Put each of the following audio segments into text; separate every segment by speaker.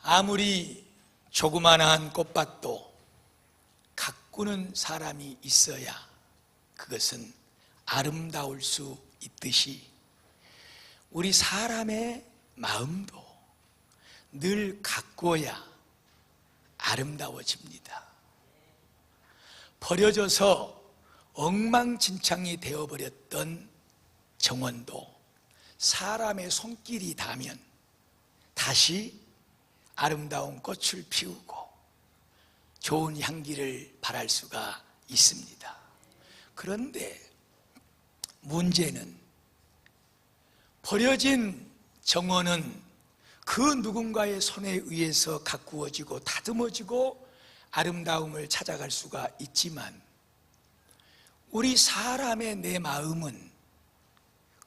Speaker 1: 아무리 조그만한 꽃밭도 가꾸는 사람이 있어야 그것은 아름다울 수 있듯이 우리 사람의 마음도 늘 가꾸어야 아름다워집니다. 버려져서 엉망진창이 되어버렸던 정원도 사람의 손길이 닿으면 다시 아름다운 꽃을 피우고 좋은 향기를 발할 수가 있습니다. 그런데 문제는 버려진 정원은 그 누군가의 손에 의해서 가꾸어지고 다듬어지고 아름다움을 찾아갈 수가 있지만 우리 사람의 내 마음은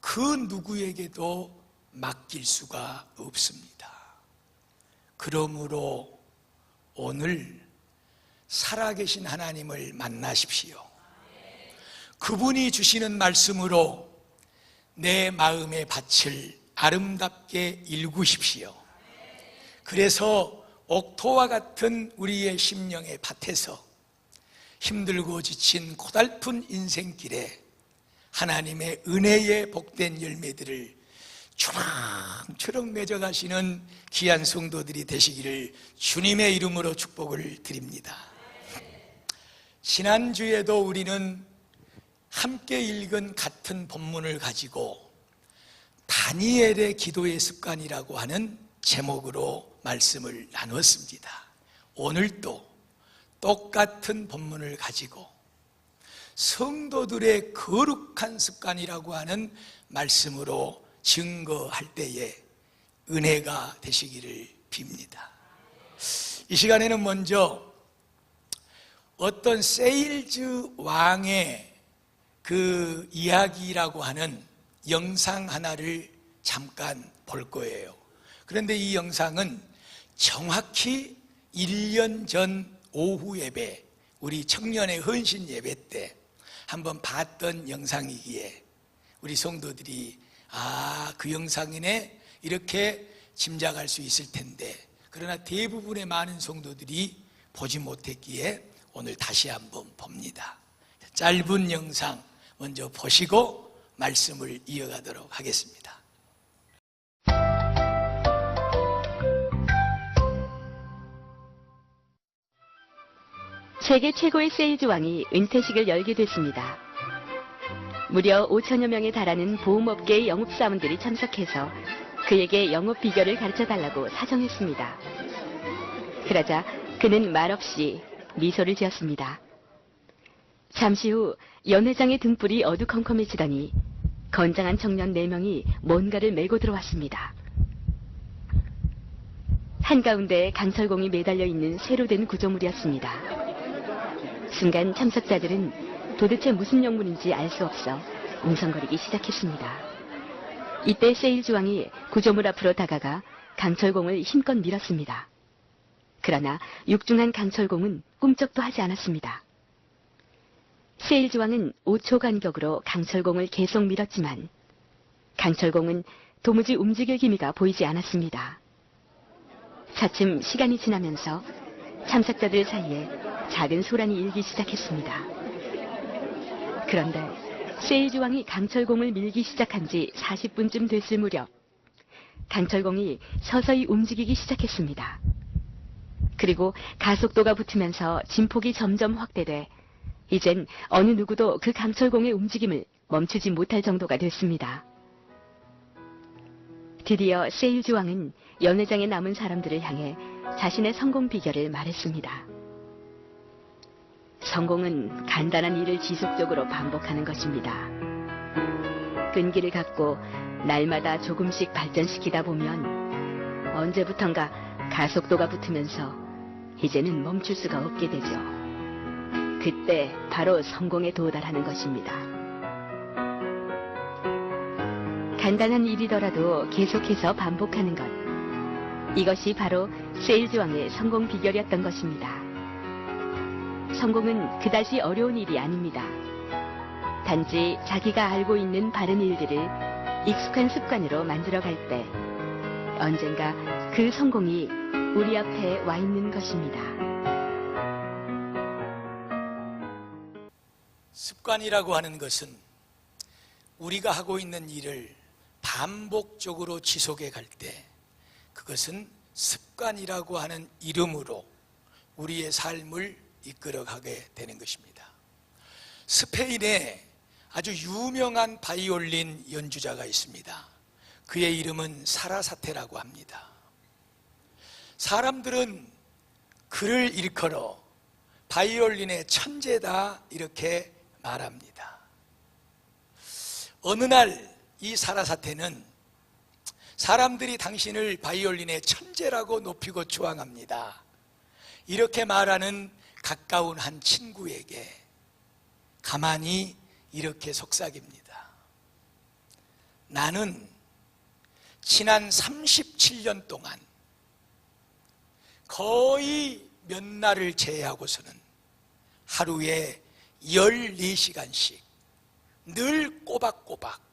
Speaker 1: 그 누구에게도 맡길 수가 없습니다. 그러므로 오늘 살아계신 하나님을 만나십시오. 그분이 주시는 말씀으로 내 마음의 밭을 아름답게 일구십시오. 그래서 옥토와 같은 우리의 심령의 밭에서 힘들고 지친 고달픈 인생길에 하나님의 은혜의 복된 열매들을 주렁주렁 맺어가시는 귀한 성도들이 되시기를 주님의 이름으로 축복을 드립니다. 지난주에도 우리는 함께 읽은 같은 본문을 가지고 다니엘의 기도의 습관이라고 하는 제목으로 말씀을 나누었습니다. 오늘도 똑같은 본문을 가지고 성도들의 거룩한 습관이라고 하는 말씀으로 증거할 때에 은혜가 되시기를 빕니다. 이 시간에는 먼저 어떤 세일즈 왕의 그 이야기라고 하는 영상 하나를 잠깐 볼 거예요. 그런데 이 영상은 정확히 1년 전 오후 예배, 우리 청년의 헌신 예배 때 한번 봤던 영상이기에 우리 성도들이 그 영상이네 이렇게 짐작할 수 있을 텐데, 그러나 대부분의 많은 성도들이 보지 못했기에 오늘 다시 한번 봅니다. 짧은 영상 먼저 보시고 말씀을 이어가도록 하겠습니다.
Speaker 2: 세계 최고의 세일즈 왕이 은퇴식을 열게 됐습니다. 무려 5천여 명에 달하는 보험업계의 영업사원들이 참석해서 그에게 영업 비결을 가르쳐달라고 사정했습니다. 그러자 그는 말없이 미소를 지었습니다. 잠시 후 연회장의 등불이 어두컴컴해지더니 건장한 청년 4명이 뭔가를 메고 들어왔습니다. 한가운데에 강철공이 매달려 있는 새로 된 구조물이었습니다. 순간 참석자들은 도대체 무슨 영문인지 알 수 없어 웅성거리기 시작했습니다. 이때 세일즈 왕이 구조물 앞으로 다가가 강철공을 힘껏 밀었습니다. 그러나 육중한 강철공은 꿈쩍도 하지 않았습니다. 세일즈 왕은 5초 간격으로 강철공을 계속 밀었지만 강철공은 도무지 움직일 기미가 보이지 않았습니다. 차츰 시간이 지나면서 참석자들 사이에 작은 소란이 일기 시작했습니다. 그런데 세일즈 왕이 강철공을 밀기 시작한 지 40분쯤 됐을 무렵 강철공이 서서히 움직이기 시작했습니다. 그리고 가속도가 붙으면서 진폭이 점점 확대돼 이젠 어느 누구도 그 강철공의 움직임을 멈추지 못할 정도가 됐습니다. 드디어 세일즈 왕은 연회장에 남은 사람들을 향해 자신의 성공 비결을 말했습니다. 성공은 간단한 일을 지속적으로 반복하는 것입니다. 끈기를 갖고 날마다 조금씩 발전시키다 보면 언제부턴가 가속도가 붙으면서 이제는 멈출 수가 없게 되죠. 그때 바로 성공에 도달하는 것입니다. 간단한 일이더라도 계속해서 반복하는 것, 이것이 바로 세일즈 왕의 성공 비결이었던 것입니다. 성공은 그다지 어려운 일이 아닙니다. 단지 자기가 알고 있는 바른 일들을 익숙한 습관으로 만들어갈 때 언젠가 그 성공이 우리 앞에 와 있는 것입니다.
Speaker 1: 습관이라고 하는 것은 우리가 하고 있는 일을 반복적으로 지속해 갈 때 그것은 습관이라고 하는 이름으로 우리의 삶을 이끌어가게 되는 것입니다. 스페인에 아주 유명한 바이올린 연주자가 있습니다. 그의 이름은 사라사테라고 합니다. 사람들은 그를 일컬어 바이올린의 천재다 이렇게 말합니다. 어느 날 이 사라사테는 사람들이 당신을 바이올린의 천재라고 높이고 추앙합니다. 이렇게 말하는 가까운 한 친구에게 가만히 이렇게 속삭입니다. 나는 지난 37년 동안 거의 몇 날을 제외하고서는 하루에 14시간씩 늘 꼬박꼬박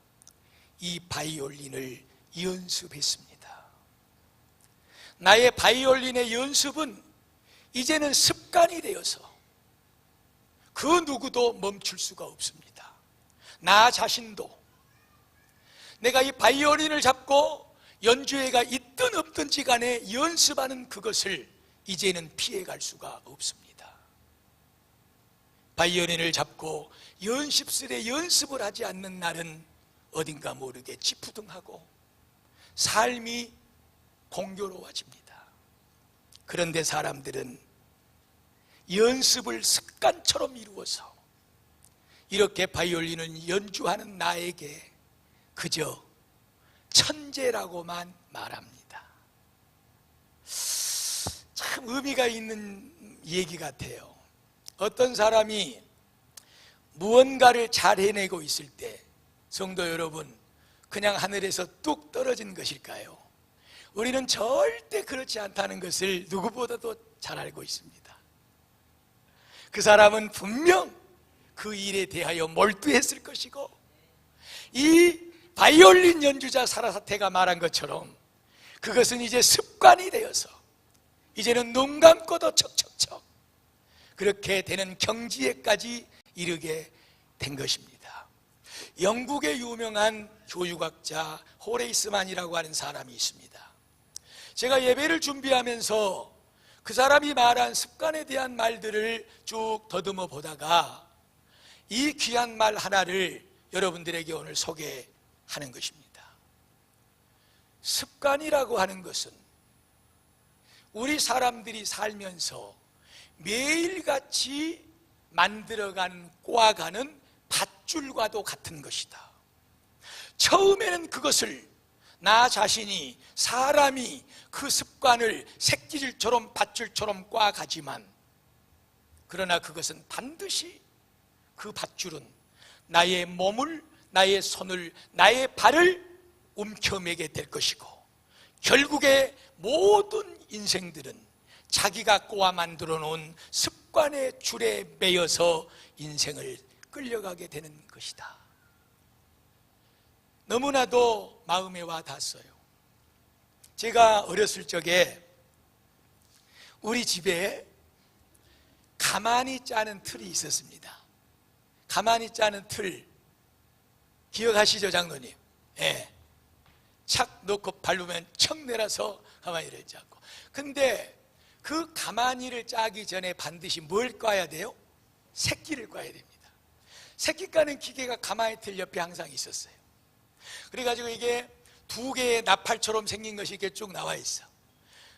Speaker 1: 이 바이올린을 연습했습니다. 나의 바이올린의 연습은 이제는 습관이 되어서 그 누구도 멈출 수가 없습니다. 나 자신도 내가 이 바이올린을 잡고 연주회가 있든 없든지 간에 연습하는 그것을 이제는 피해갈 수가 없습니다. 바이올린을 잡고 연습실에 연습을 하지 않는 날은 어딘가 모르게 찌푸둥하고 삶이 공교로워집니다. 그런데 사람들은 연습을 습관처럼 이루어서 이렇게 바이올린을 연주하는 나에게 그저 천재라고만 말합니다. 참 의미가 있는 얘기 같아요. 어떤 사람이 무언가를 잘 해내고 있을 때 성도 여러분, 그냥 하늘에서 뚝 떨어진 것일까요? 우리는 절대 그렇지 않다는 것을 누구보다도 잘 알고 있습니다. 그 사람은 분명 그 일에 대하여 몰두했을 것이고, 이 바이올린 연주자 사라사테가 말한 것처럼 그것은 이제 습관이 되어서 이제는 눈 감고도 척척척 그렇게 되는 경지에까지 이르게 된 것입니다. 영국의 유명한 교육학자 호레이스만이라고 하는 사람이 있습니다. 제가 예배를 준비하면서 그 사람이 말한 습관에 대한 말들을 쭉 더듬어 보다가 이 귀한 말 하나를 여러분들에게 오늘 소개하는 것입니다. 습관이라고 하는 것은 우리 사람들이 살면서 매일같이 만들어가는 꼬아가는 밧줄과도 같은 것이다. 처음에는 그것을 나 자신이 사람이 그 습관을 새끼줄처럼 밧줄처럼 꼬아가지만 그러나 그것은 반드시 그 밧줄은 나의 몸을, 나의 손을, 나의 발을 움켜매게 될 것이고 결국에 모든 인생들은 자기가 꼬아 만들어 놓은 습관의 줄에 매여서 인생을 끌려가게 되는 것이다. 너무나도 마음에 와 닿았어요. 제가 어렸을 적에 우리 집에 가만히 짜는 틀이 있었습니다. 가만히 짜는 틀 기억하시죠, 장로님? 예. 착 넣고 밟으면 척 내려서 가만히를 짜고. 근데 그 가만히를 짜기 전에 반드시 뭘 꽈야 돼요? 새끼를 꽈야 됩니다. 새끼 까는 기계가 가만히 틀 옆에 항상 있었어요. 그래가지고 이게 두 개의 나팔처럼 생긴 것이 이렇게 쭉 나와 있어.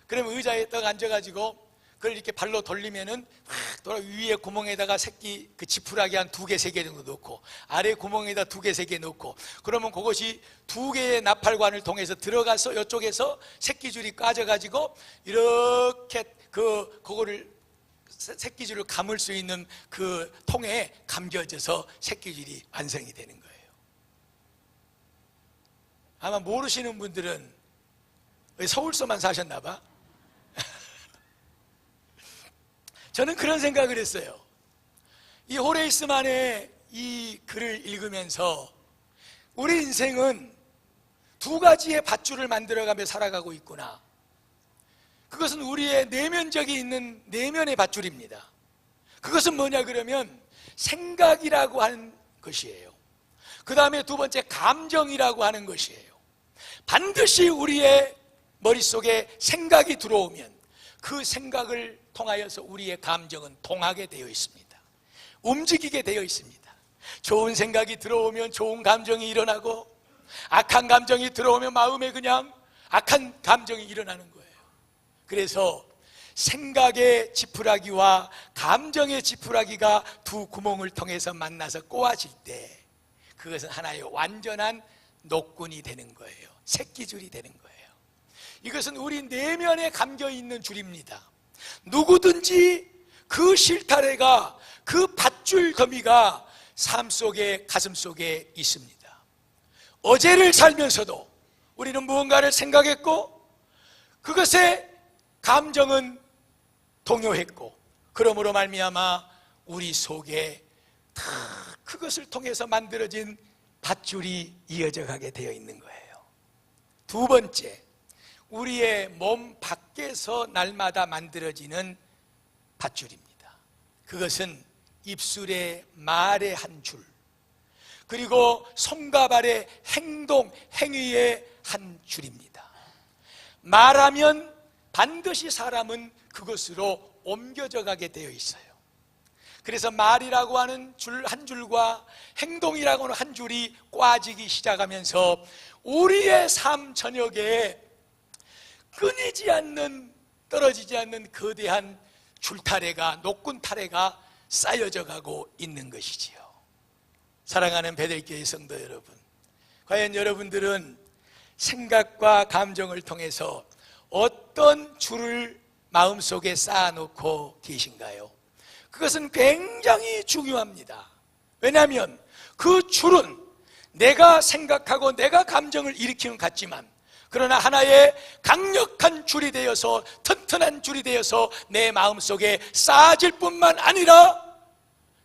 Speaker 1: 그러면 의자에 딱 앉아가지고 그걸 이렇게 발로 돌리면은 확 돌아 위에 구멍에다가 새끼 그 지푸라기 한 2개, 3개 정도 넣고 아래 구멍에다 2개, 3개 넣고 그러면 그것이 2개의 나팔관을 통해서 들어가서 이쪽에서 새끼줄이 까져가지고 이렇게 그거를 새끼줄을 감을 수 있는 그 통에 감겨져서 새끼줄이 완성이 되는 거예요. 아마 모르시는 분들은 서울서만 사셨나 봐. 저는 그런 생각을 했어요. 이 호레이스만의 이 글을 읽으면서 우리 인생은 2가지의 밧줄을 만들어가며 살아가고 있구나. 그것은 우리의 내면적이 있는 내면의 밧줄입니다. 그것은 뭐냐 그러면 생각이라고 하는 것이에요. 그 다음에 두 번째 감정이라고 하는 것이에요. 반드시 우리의 머릿속에 생각이 들어오면 그 생각을 통하여서 우리의 감정은 통하게 되어 있습니다. 움직이게 되어 있습니다. 좋은 생각이 들어오면 좋은 감정이 일어나고, 악한 감정이 들어오면 마음에 그냥 악한 감정이 일어나는 거예요. 그래서 생각의 지푸라기와 감정의 지푸라기가 두 구멍을 통해서 만나서 꼬아질 때 그것은 하나의 완전한 노끈이 되는 거예요. 새끼줄이 되는 거예요. 이것은 우리 내면에 감겨 있는 줄입니다. 누구든지 그 실타래가, 그 밧줄 더미가 삶 속에, 가슴 속에 있습니다. 어제를 살면서도 우리는 무언가를 생각했고 그것에 감정은 동요했고, 그러므로 말미암아 우리 속에 다 그것을 통해서 만들어진 밧줄이 이어져 가게 되어 있는 거예요. 두 번째, 우리의 몸 밖에서 날마다 만들어지는 밧줄입니다. 그것은 입술의 말의 한 줄, 그리고 손과 발의 행동, 행위의 한 줄입니다. 말하면 반드시 사람은 그것으로 옮겨져 가게 되어 있어요. 그래서 말이라고 하는 줄 한 줄과 행동이라고 하는 한 줄이 꽈지기 시작하면서 우리의 삶 전역에 끊이지 않는, 떨어지지 않는 거대한 줄타래가, 노끈 타래가 쌓여져 가고 있는 것이지요. 사랑하는 베들교회 성도 여러분, 과연 여러분들은 생각과 감정을 통해서 어떤 줄을 마음속에 쌓아놓고 계신가요? 그것은 굉장히 중요합니다. 왜냐하면 그 줄은 내가 생각하고 내가 감정을 일으키는 것 같지만, 그러나 하나의 강력한 줄이 되어서, 튼튼한 줄이 되어서 내 마음속에 쌓아질 뿐만 아니라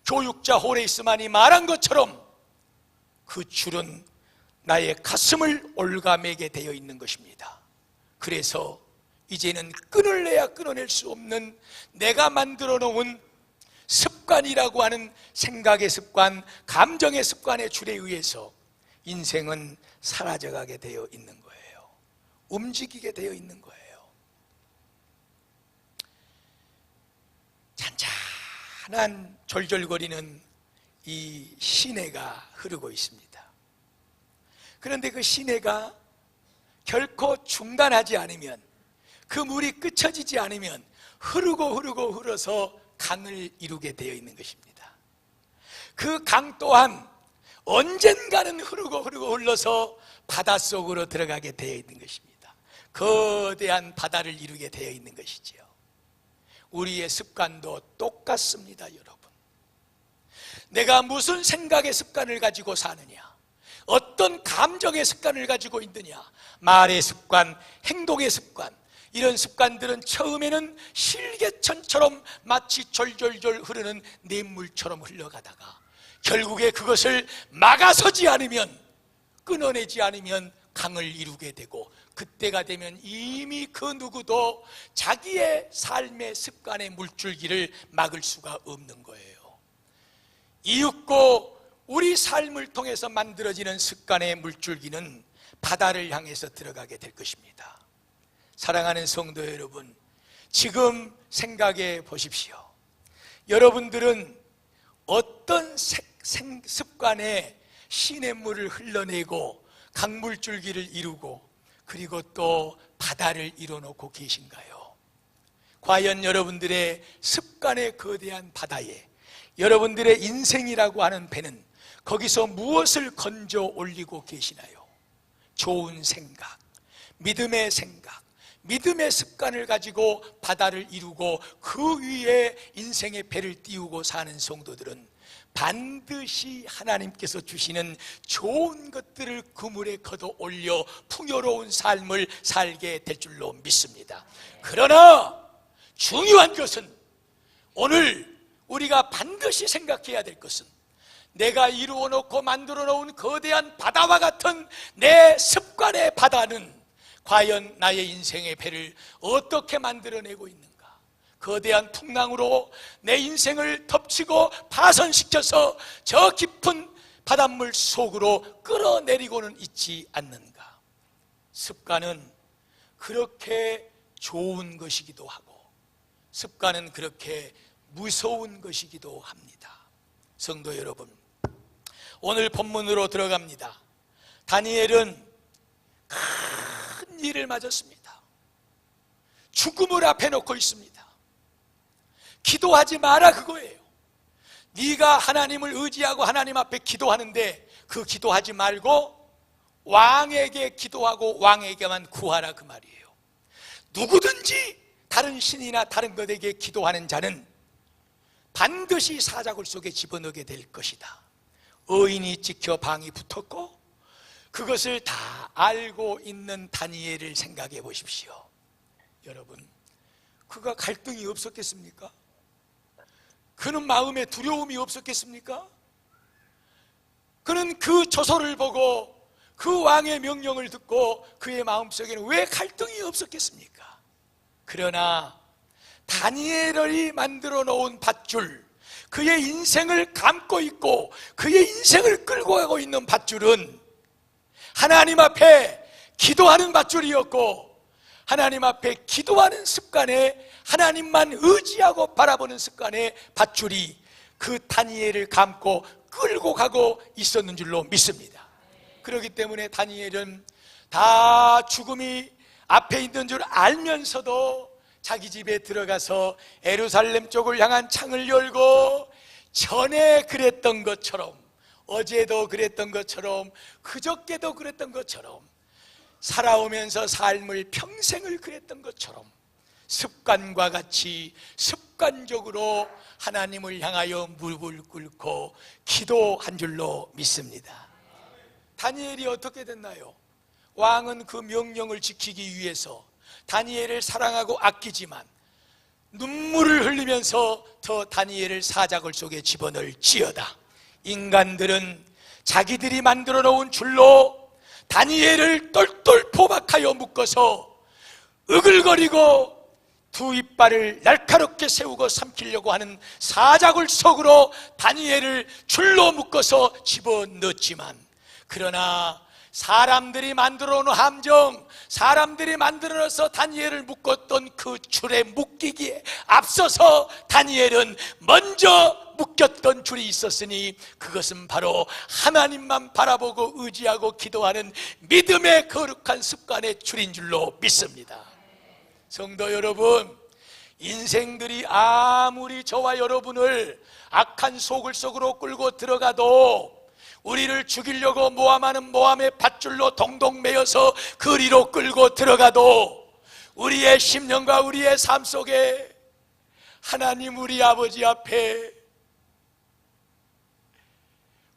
Speaker 1: 교육자 호레이스만이 말한 것처럼 그 줄은 나의 가슴을 올가매게 되어 있는 것입니다. 그래서 이제는 끊을래야 끊어낼 수 없는 내가 만들어 놓은 습관이라고 하는 생각의 습관, 감정의 습관의 줄에 의해서 인생은 사라져가게 되어 있는 거예요. 움직이게 되어 있는 거예요. 잔잔한 졸졸거리는 이 시내가 흐르고 있습니다. 그런데 그 시내가 결코 중단하지 않으면, 그 물이 끄쳐지지 않으면 흐르고 흘러서 강을 이루게 되어 있는 것입니다. 그 강 또한 언젠가는 흐르고 흘러서 바닷속으로 들어가게 되어 있는 것입니다. 거대한 바다를 이루게 되어 있는 것이지요. 우리의 습관도 똑같습니다, 여러분. 내가 무슨 생각의 습관을 가지고 사느냐, 어떤 감정의 습관을 가지고 있느냐, 말의 습관, 행동의 습관, 이런 습관들은 처음에는 실개천처럼 마치 졸졸졸 흐르는 냇물처럼 흘러가다가 결국에 그것을 막아서지 않으면, 끊어내지 않으면 강을 이루게 되고, 그때가 되면 이미 그 누구도 자기의 삶의 습관의 물줄기를 막을 수가 없는 거예요. 이윽고 우리 삶을 통해서 만들어지는 습관의 물줄기는 바다를 향해서 들어가게 될 것입니다. 사랑하는 성도 여러분, 지금 생각해 보십시오. 여러분들은 어떤 습관에 시냇물을 흘러내고 강물줄기를 이루고 그리고 또 바다를 이뤄놓고 계신가요? 과연 여러분들의 습관의 거대한 바다에 여러분들의 인생이라고 하는 배는 거기서 무엇을 건져 올리고 계시나요? 좋은 생각, 믿음의 생각, 믿음의 습관을 가지고 바다를 이루고 그 위에 인생의 배를 띄우고 사는 성도들은 반드시 하나님께서 주시는 좋은 것들을 그물에 걷어 올려 풍요로운 삶을 살게 될 줄로 믿습니다. 그러나 중요한 것은, 오늘 우리가 반드시 생각해야 될 것은, 내가 이루어 놓고 만들어 놓은 거대한 바다와 같은 내 습관의 바다는 과연 나의 인생의 배를 어떻게 만들어내고 있는가? 거대한 풍랑으로 내 인생을 덮치고 파손시켜서 저 깊은 바닷물 속으로 끌어내리고는 있지 않는가? 습관은 그렇게 좋은 것이기도 하고 습관은 그렇게 무서운 것이기도 합니다. 성도 여러분, 오늘 본문으로 들어갑니다. 다니엘은 큰 일을 맞았습니다. 죽음을 앞에 놓고 있습니다. 기도하지 마라 그거예요. 네가 하나님을 의지하고 하나님 앞에 기도하는데 그 기도하지 말고 왕에게 기도하고 왕에게만 구하라 그 말이에요. 누구든지 다른 신이나 다른 것에게 기도하는 자는 반드시 사자굴 속에 집어넣게 될 것이다. 의인이 지켜 방이 붙었고 그것을 다 알고 있는 다니엘을 생각해 보십시오. 여러분, 그가 갈등이 없었겠습니까? 그는 마음에 두려움이 없었겠습니까? 그는 그 조서를 보고 그 왕의 명령을 듣고 그의 마음속에는 왜 갈등이 없었겠습니까? 그러나 다니엘이 만들어 놓은 밧줄, 그의 인생을 감고 있고 그의 인생을 끌고 가고 있는 밧줄은 하나님 앞에 기도하는 밧줄이었고 하나님 앞에 기도하는 습관에 하나님만 의지하고 바라보는 습관의 밧줄이 그 다니엘을 감고 끌고 가고 있었는 줄로 믿습니다. 그렇기 때문에 다니엘은 다 죽음이 앞에 있는 줄 알면서도 자기 집에 들어가서 예루살렘 쪽을 향한 창을 열고 전에 그랬던 것처럼, 어제도 그랬던 것처럼, 그저께도 그랬던 것처럼, 살아오면서 삶을 평생을 그랬던 것처럼 습관과 같이 습관적으로 하나님을 향하여 무릎을 꿇고 기도한 줄로 믿습니다. 다니엘이 어떻게 됐나요? 왕은 그 명령을 지키기 위해서 다니엘을 사랑하고 아끼지만 눈물을 흘리면서 더 다니엘을 사자굴 속에 집어넣을지어다. 인간들은 자기들이 만들어 놓은 줄로 다니엘을 똘똘 포박하여 묶어서 으글거리고 두 이빨을 날카롭게 세우고 삼키려고 하는 사자굴 속으로 다니엘을 줄로 묶어서 집어넣었지만, 그러나 사람들이 만들어 놓은 함정, 사람들이 만들어서 다니엘을 묶었던 그 줄에 묶이기에 앞서서 다니엘은 먼저 묶였던 줄이 있었으니 그것은 바로 하나님만 바라보고 의지하고 기도하는 믿음의 거룩한 습관의 줄인 줄로 믿습니다. 성도 여러분, 인생들이 아무리 저와 여러분을 악한 소굴 속으로 끌고 들어가도 우리를 죽이려고 모함하는 모함의 밧줄로 동동 매여서 그리로 끌고 들어가도 우리의 심령과 우리의 삶 속에 하나님 우리 아버지 앞에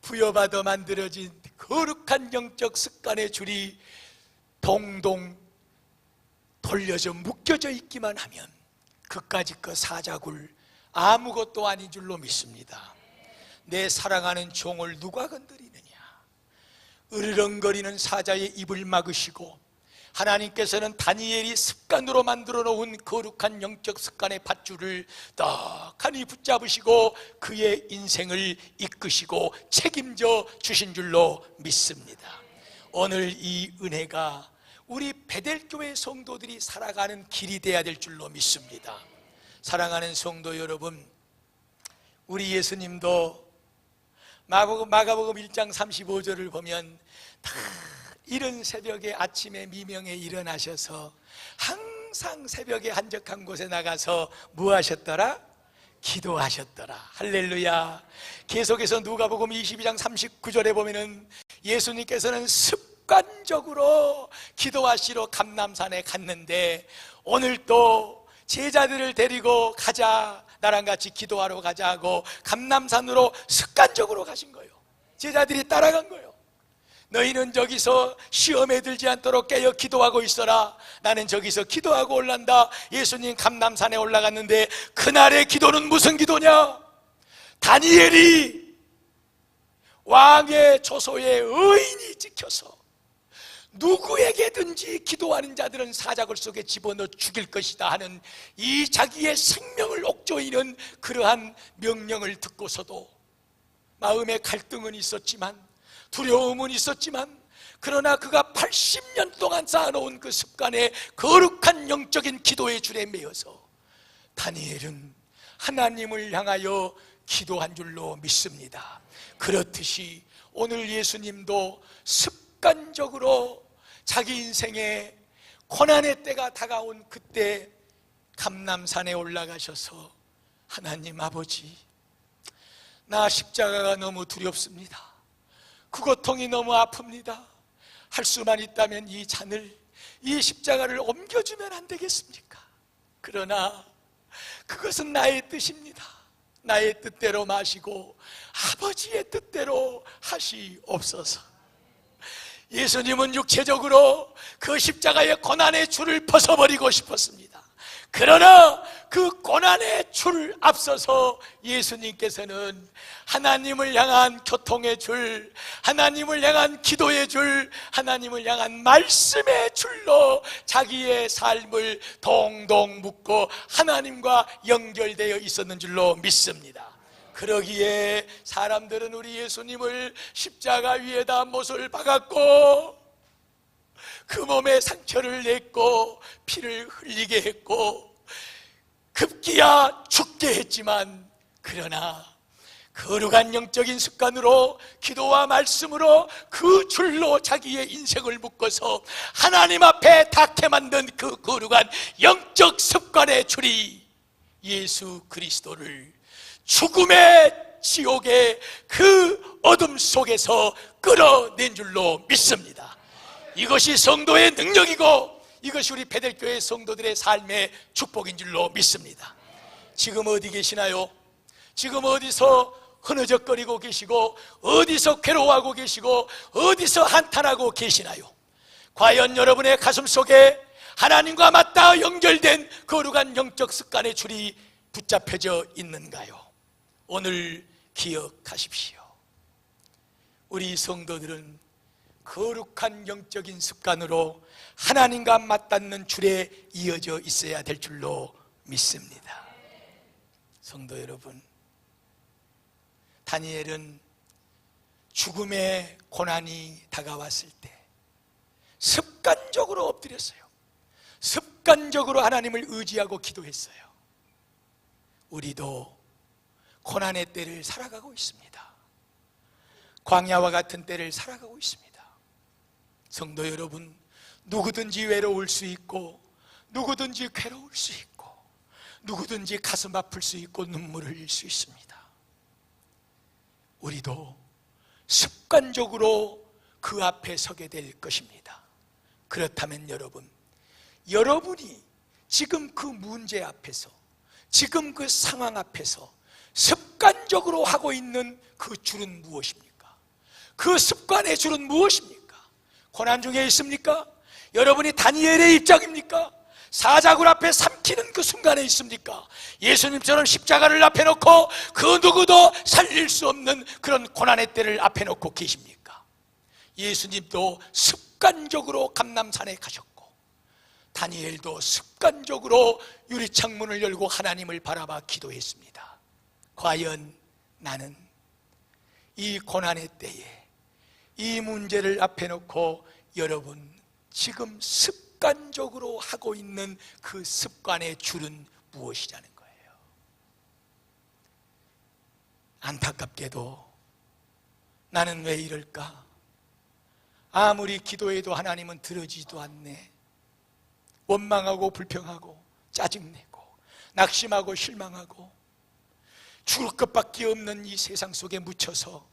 Speaker 1: 부여받아 만들어진 거룩한 영적 습관의 줄이 동동 돌려져 묶여져 있기만 하면 그까짓 그 사자굴 아무것도 아닌 줄로 믿습니다. 내 사랑하는 종을 누가 건드리느냐? 으르렁거리는 사자의 입을 막으시고 하나님께서는 다니엘이 습관으로 만들어 놓은 거룩한 영적 습관의 밧줄을 떡하니 붙잡으시고 그의 인생을 이끄시고 책임져 주신 줄로 믿습니다. 오늘 이 은혜가 우리 베델교회 성도들이 살아가는 길이 되어야 될 줄로 믿습니다. 사랑하는 성도 여러분, 우리 예수님도 마가복음 1장 35절을 보면 다 이른 새벽에 아침에 미명에 일어나셔서 항상 새벽에 한적한 곳에 나가서 뭐 하셨더라? 기도하셨더라. 할렐루야. 계속해서 누가복음 22장 39절에 보면은 예수님께서는 습관적으로 기도하시러 감람산에 갔는데 오늘 또 제자들을 데리고 가자, 나랑 같이 기도하러 가자 하고 감람산으로 습관적으로 가신 거예요. 제자들이 따라간 거예요. 너희는 저기서 시험에 들지 않도록 깨어 기도하고 있어라. 나는 저기서 기도하고 올란다. 예수님 감람산에 올라갔는데 그날의 기도는 무슨 기도냐? 다니엘이 왕의 조소에 의인이 지켜서 누구에게든지 기도하는 자들은 사자굴 속에 집어넣어 죽일 것이다 하는 이 자기의 생명을 옥조이는 그러한 명령을 듣고서도 마음에 갈등은 있었지만, 두려움은 있었지만, 그러나 그가 80년 동안 쌓아놓은 그 습관의 거룩한 영적인 기도의 줄에 매여서 다니엘은 하나님을 향하여 기도한 줄로 믿습니다. 그렇듯이 오늘 예수님도 습관적으로 자기 인생에 고난의 때가 다가온 그때 감람산에 올라가셔서 하나님 아버지, 나 십자가가 너무 두렵습니다. 그 고통이 너무 아픕니다. 할 수만 있다면 이 잔을, 이 십자가를 옮겨주면 안 되겠습니까? 그러나 그것은 나의 뜻입니다. 나의 뜻대로 마시고 아버지의 뜻대로 하시옵소서. 예수님은 육체적으로 그 십자가의 고난의 줄을 벗어버리고 싶었습니다. 그러나 그 고난의 줄 앞서서 예수님께서는 하나님을 향한 교통의 줄, 하나님을 향한 기도의 줄, 하나님을 향한 말씀의 줄로 자기의 삶을 동동 묶고 하나님과 연결되어 있었는 줄로 믿습니다. 그러기에 사람들은 우리 예수님을 십자가 위에다 못을 박았고 그 몸에 상처를 냈고 피를 흘리게 했고 급기야 죽게 했지만, 그러나 거룩한 영적인 습관으로 기도와 말씀으로 그 줄로 자기의 인생을 묶어서 하나님 앞에 닿게 만든 그 거룩한 영적 습관의 줄이 예수 그리스도를 죽음의 지옥의 그 어둠 속에서 끌어낸 줄로 믿습니다. 이것이 성도의 능력이고 이것이 우리 베델교회 성도들의 삶의 축복인 줄로 믿습니다. 지금 어디 계시나요? 지금 어디서 흐느적거리고 계시고 어디서 괴로워하고 계시고 어디서 한탄하고 계시나요? 과연 여러분의 가슴 속에 하나님과 맞닿아 연결된 거룩한 영적 습관의 줄이 붙잡혀져 있는가요? 오늘 기억하십시오. 우리 성도들은 거룩한 영적인 습관으로 하나님과 맞닿는 줄에 이어져 있어야 될 줄로 믿습니다. 성도 여러분, 다니엘은 죽음의 고난이 다가왔을 때 습관적으로 엎드렸어요. 습관적으로 하나님을 의지하고 기도했어요. 우리도 고난의 때를 살아가고 있습니다. 광야와 같은 때를 살아가고 있습니다. 성도 여러분, 누구든지 외로울 수 있고 누구든지 괴로울 수 있고 누구든지 가슴 아플 수 있고 눈물을 흘릴 수 있습니다. 우리도 습관적으로 그 앞에 서게 될 것입니다. 그렇다면 여러분이 지금 그 문제 앞에서, 지금 그 상황 앞에서 습관적으로 하고 있는 그 줄은 무엇입니까? 그 습관의 줄은 무엇입니까? 고난 중에 있습니까? 여러분이 다니엘의 입장입니까? 사자굴 앞에 삼키는 그 순간에 있습니까? 예수님처럼 십자가를 앞에 놓고 그 누구도 살릴 수 없는 그런 고난의 때를 앞에 놓고 계십니까? 예수님도 습관적으로 감람산에 가셨고 다니엘도 습관적으로 유리창문을 열고 하나님을 바라봐 기도했습니다. 과연 나는 이 고난의 때에 이 문제를 앞에 놓고 여러분 지금 습관적으로 하고 있는 그 습관의 줄은 무엇이라는 거예요? 안타깝게도 나는 왜 이럴까? 아무리 기도해도 하나님은 들어주지도 않네. 원망하고 불평하고 짜증내고 낙심하고 실망하고 죽을 것밖에 없는 이 세상 속에 묻혀서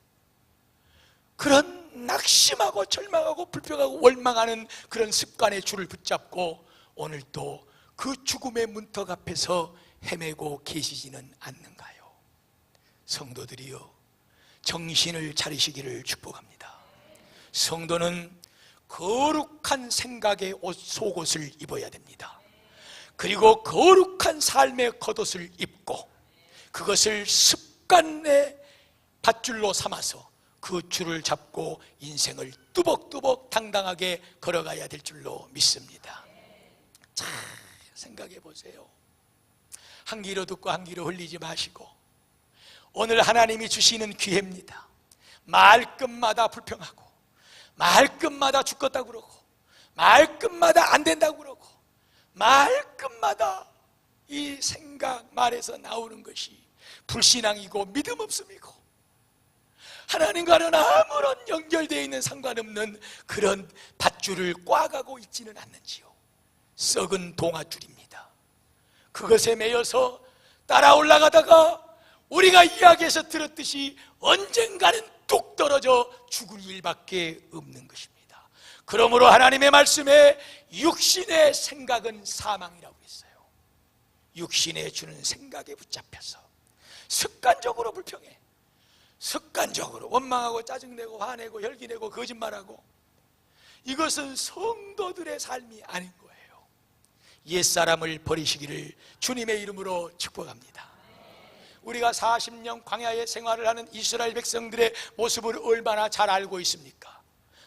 Speaker 1: 그런 낙심하고 절망하고 불평하고 원망하는 그런 습관의 줄을 붙잡고 오늘도 그 죽음의 문턱 앞에서 헤매고 계시지는 않는가요? 성도들이여, 정신을 차리시기를 축복합니다. 성도는 거룩한 생각의 속옷을 입어야 됩니다. 그리고 거룩한 삶의 겉옷을 입고 그것을 습관의 밧줄로 삼아서 그 줄을 잡고 인생을 뚜벅뚜벅 당당하게 걸어가야 될 줄로 믿습니다. 자, 생각해 보세요. 한 귀로 듣고 한 귀로 흘리지 마시고, 오늘 하나님이 주시는 기회입니다. 말끝마다 불평하고, 말끝마다 죽겠다고 그러고, 말끝마다 안 된다고 그러고, 말끝마다 이 생각 말에서 나오는 것이 불신앙이고 믿음 없음이고, 하나님과는 아무런 연결되어 있는 상관없는 그런 밧줄을 꽈가고 있지는 않는지요. 썩은 동아줄입니다. 그것에 매여서 따라 올라가다가 우리가 이야기에서 들었듯이 언젠가는 뚝 떨어져 죽을 일밖에 없는 것입니다. 그러므로 하나님의 말씀에 육신의 생각은 사망이라고 했어요. 육신에 주는 생각에 붙잡혀서 습관적으로 불평해, 습관적으로 원망하고 짜증내고 화내고 혈기내고 거짓말하고, 이것은 성도들의 삶이 아닌 거예요. 옛사람을 버리시기를 주님의 이름으로 축복합니다. 우리가 40년 광야의 생활을 하는 이스라엘 백성들의 모습을 얼마나 잘 알고 있습니까?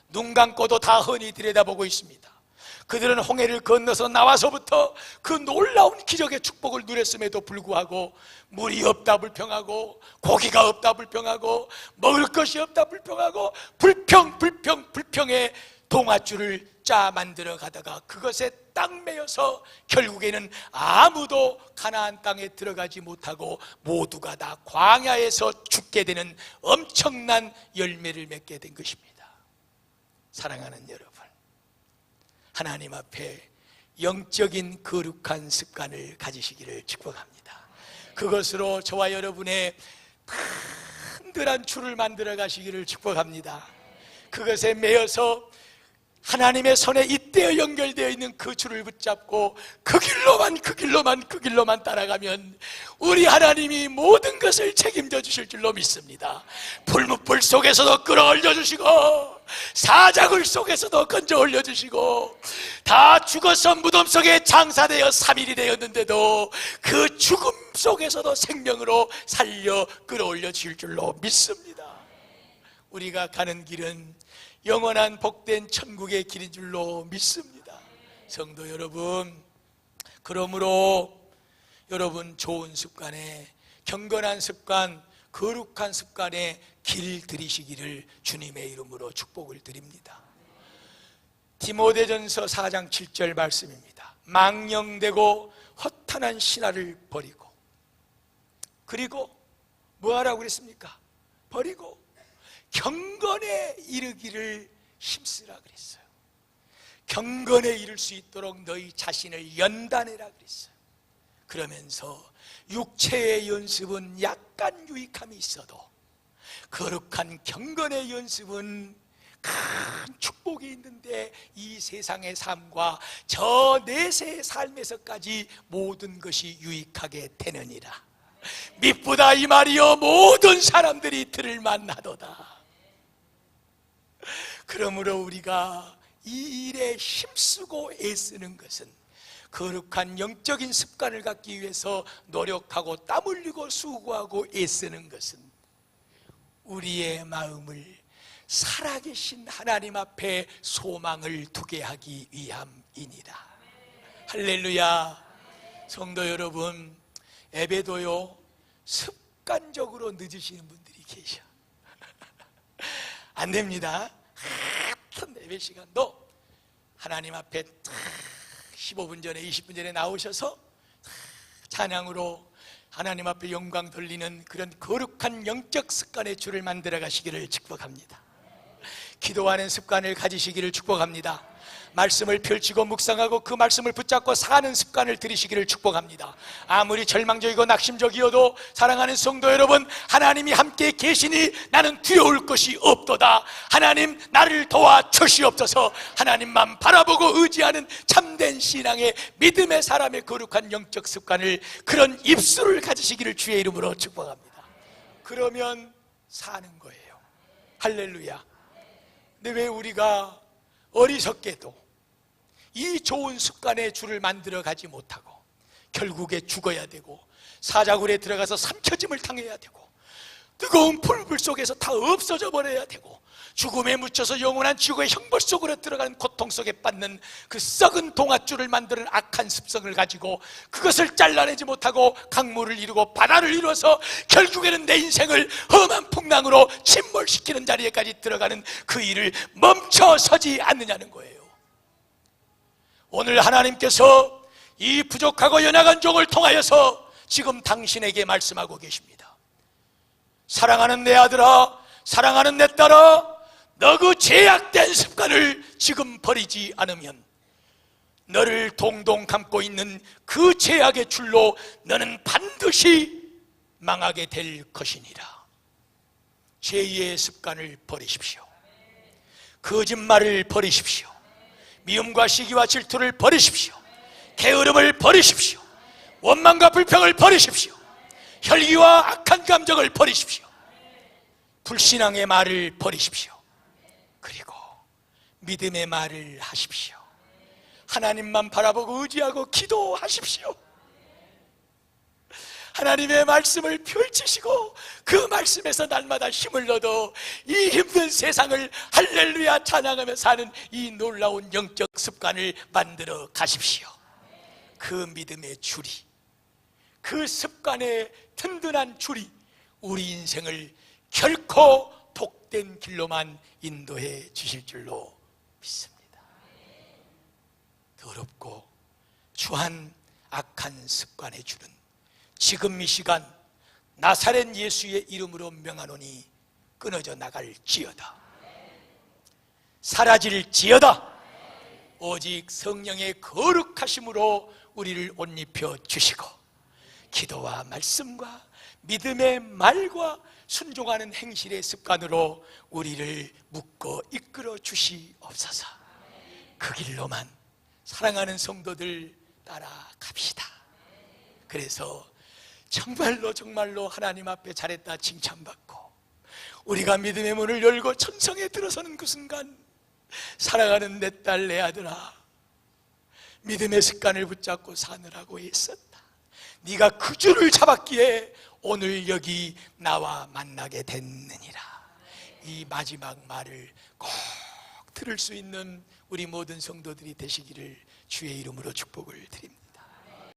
Speaker 1: 눈 감고도 다 흔히 들여다보고 있습니다. 그들은 홍해를 건너서 나와서부터 그 놀라운 기적의 축복을 누렸음에도 불구하고 물이 없다 불평하고, 고기가 없다 불평하고, 먹을 것이 없다 불평하고, 불평에 동아줄을 짜 만들어 가다가 그것에 딱 매여서 결국에는 아무도 가나안 땅에 들어가지 못하고 모두가 다 광야에서 죽게 되는 엄청난 열매를 맺게 된 것입니다. 사랑하는 여러분, 하나님 앞에 영적인 거룩한 습관을 가지시기를 축복합니다. 그것으로 저와 여러분의 단단한 줄을 만들어 가시기를 축복합니다. 그것에 매여서 하나님의 손에 잇대어 연결되어 있는 그 줄을 붙잡고 그 길로만 따라가면 우리 하나님이 모든 것을 책임져 주실 줄로 믿습니다. 불뭇불 속에서도 끌어올려 주시고, 사자굴 속에서도 건져 올려 주시고, 다 죽어서 무덤 속에 장사되어 3일이 되었는데도 그 죽음 속에서도 생명으로 살려 끌어올려 주실 줄로 믿습니다. 우리가 가는 길은 영원한 복된 천국의 길인 줄로 믿습니다. 성도 여러분, 그러므로 여러분 좋은 습관에, 경건한 습관, 거룩한 습관에 길 들이시기를 주님의 이름으로 축복을 드립니다. 디모데전서 4장 7절 말씀입니다. 망령되고 허탄한 신화를 버리고, 그리고 뭐 하라고 그랬습니까? 버리고 경건에 이르기를 힘쓰라 그랬어요. 경건에 이를 수 있도록 너희 자신을 연단해라 그랬어요. 그러면서 육체의 연습은 약간 유익함이 있어도 거룩한 경건의 연습은 큰 축복이 있는데, 이 세상의 삶과 저 내세의 삶에서까지 모든 것이 유익하게 되느니라. 미쁘다 이 말이여 모든 사람들이 들을 만하도다. 그러므로 우리가 이 일에 힘쓰고 애쓰는 것은, 거룩한 영적인 습관을 갖기 위해서 노력하고 땀 흘리고 수고하고 애쓰는 것은 우리의 마음을 살아계신 하나님 앞에 소망을 두게 하기 위함이니라. 할렐루야. 성도 여러분, 예배도요 습관적으로 늦으시는 분들이 계셔. 안 됩니다. 같은 예배 시간도 하나님 앞에 15분 전에 20분 전에 나오셔서 찬양으로 하나님 앞에 영광 돌리는 그런 거룩한 영적 습관의 줄을 만들어 가시기를 축복합니다. 기도하는 습관을 가지시기를 축복합니다. 말씀을 펼치고 묵상하고 그 말씀을 붙잡고 사는 습관을 들이시기를 축복합니다. 아무리 절망적이고 낙심적이어도 사랑하는 성도 여러분, 하나님이 함께 계시니 나는 두려울 것이 없도다. 하나님 나를 도와 주시옵소서. 하나님만 바라보고 의지하는 참된 신앙의 믿음의 사람의 거룩한 영적 습관을, 그런 입술을 가지시기를 주의 이름으로 축복합니다. 그러면 사는 거예요. 할렐루야. 근데 왜 우리가 어리석게도 이 좋은 습관의 줄을 만들어 가지 못하고 결국에 죽어야 되고 사자굴에 들어가서 삼켜짐을 당해야 되고 뜨거운 풀불 속에서 다 없어져 버려야 되고, 죽음에 묻혀서 영원한 지옥의 형벌 속으로 들어가는 고통 속에 빠는 그 썩은 동아줄을 만드는 악한 습성을 가지고 그것을 잘라내지 못하고 강물을 이루고 바다를 이루어서 결국에는 내 인생을 험한 풍랑으로 침몰시키는 자리에까지 들어가는 그 일을 멈춰서지 않느냐는 거예요. 오늘 하나님께서 이 부족하고 연약한 종을 통하여서 지금 당신에게 말씀하고 계십니다. 사랑하는 내 아들아, 사랑하는 내 딸아, 너 그 죄악된 습관을 지금 버리지 않으면 너를 동동 감고 있는 그 죄악의 줄로 너는 반드시 망하게 될 것이니라. 죄의 습관을 버리십시오. 거짓말을 버리십시오. 미움과 시기와 질투를 버리십시오. 게으름을 버리십시오. 원망과 불평을 버리십시오. 혈기와 악한 감정을 버리십시오. 불신앙의 말을 버리십시오. 그리고 믿음의 말을 하십시오. 하나님만 바라보고 의지하고 기도하십시오. 하나님의 말씀을 펼치시고 그 말씀에서 날마다 힘을 얻어 이 힘든 세상을 할렐루야 찬양하며 사는 이 놀라운 영적 습관을 만들어 가십시오. 그 믿음의 줄이, 그 습관의 든든한 줄이 우리 인생을 결코 복된 길로만 인도해 주실 줄로 믿습니다. 더럽고 추한 악한 습관의 줄은 지금 이 시간 나사렛 예수의 이름으로 명하노니 끊어져 나갈지어다. 사라질지어다. 오직 성령의 거룩하심으로 우리를 옷 입혀 주시고 기도와 말씀과 믿음의 말과 순종하는 행실의 습관으로 우리를 묶어 이끌어 주시옵소서. 그 길로만 사랑하는 성도들 따라갑시다. 그래서 정말로 하나님 앞에 잘했다 칭찬받고 우리가 믿음의 문을 열고 천성에 들어서는 그 순간, 사랑하는 내 딸 내 아들아, 믿음의 습관을 붙잡고 사느라고 애썼다. 네가 그 줄을 잡았기에 오늘 여기 나와 만나게 됐느니라. 이 마지막 말을 꼭 들을 수 있는 우리 모든 성도들이 되시기를 주의 이름으로 축복을 드립니다.